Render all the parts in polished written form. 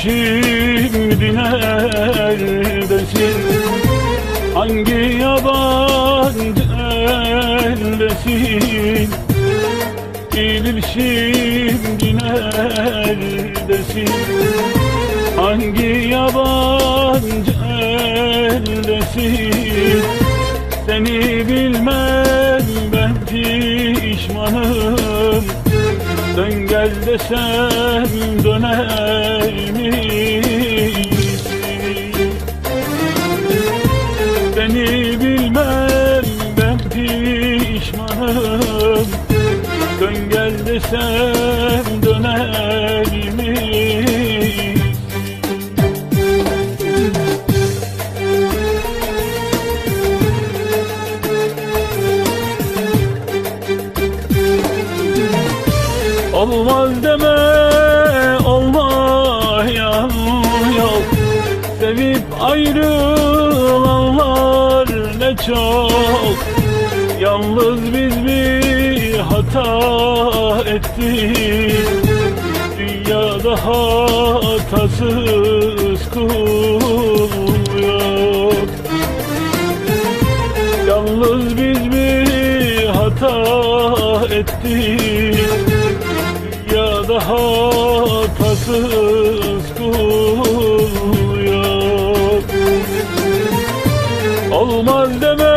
şimdi neredesin? Hangi yabancı eldesin? Bilir şimdi neredesin? Hangi yabancı eldesin? Seni bilmem ben pişmanım. Dön gel desem döner misin? Seni bilmem ben pişmanım. Dön gel desem döner misin? Olmaz deme, olmayan yok. Sevip ayrılanlar ne çok. Yalnız biz bir hata ettik. Dünyada hatasız kul yok. Yalnız biz bir hata ettik. Dünyada hatasız kul yok. Olmaz deme,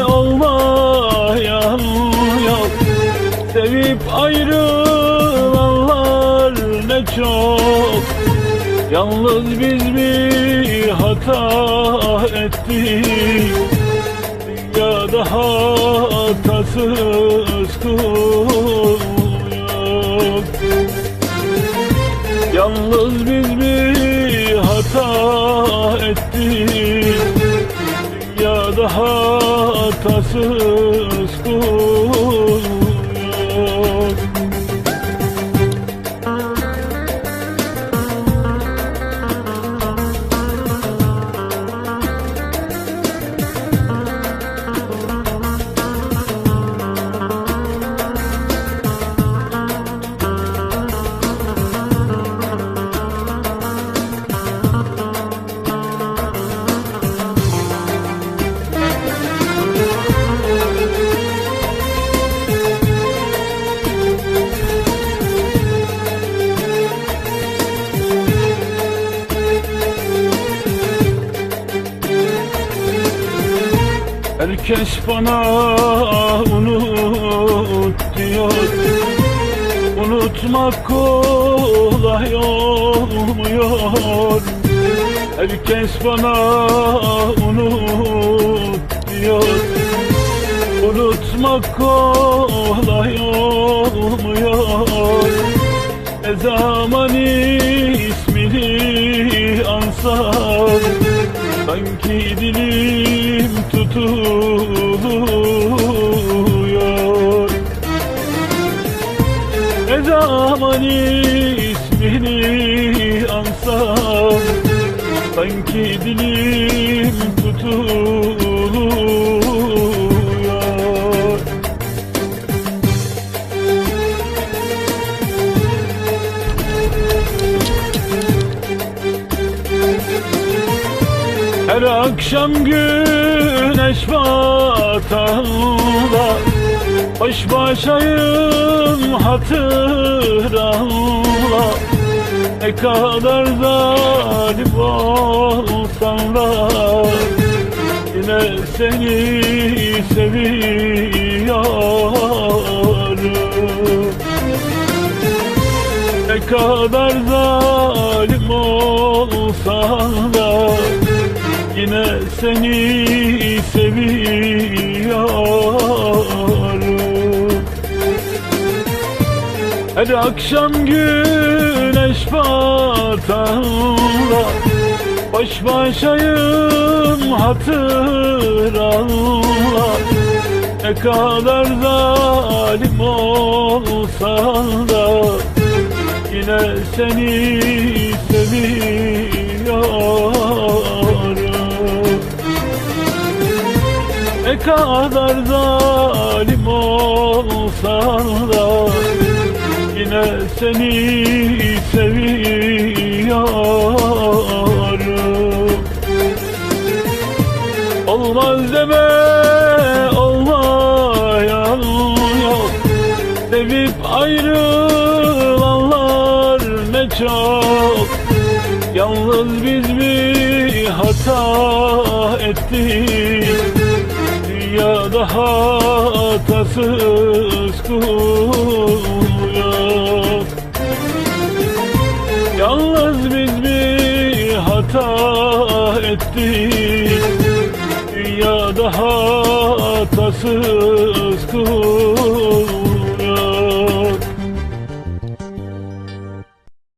olmayan yok. Sevip ayrılanlar ne çok. Yalnız biz bir hata ettik. Dünyada hatasız kul yok. Yalnız biz bir hata ettik. Dünyada hatasız kul yok. Herkes bana unut diyor. Unutmak kolay olmuyor. Herkes bana unut diyor. Unutmak kolay olmuyor. Ne zaman ismini ansam sanki dilim tutuluyor. Ne zaman ismini ansam sanki dilim tutuluyor. Her akşam güneş batağında baş başayım hatıranla. Ne kadar zalim olsan da yine seni seviyorum. Ne kadar zalim olsan da yine seni seviyorum. Her akşam güneş batağında baş başayım hatıranla. Ne kadar zalim olsan da yine seni seviyorum. Ne kadar zalim olsan da yine seni seviyorum. yarım. Olmaz deme olmayan yok, sevip ayrılanlar ne çok. Yalnız biz bir hata ettik, dünyada hatasız kul yok. Yalnız biz bir hata ettik, dünyada hatasız kul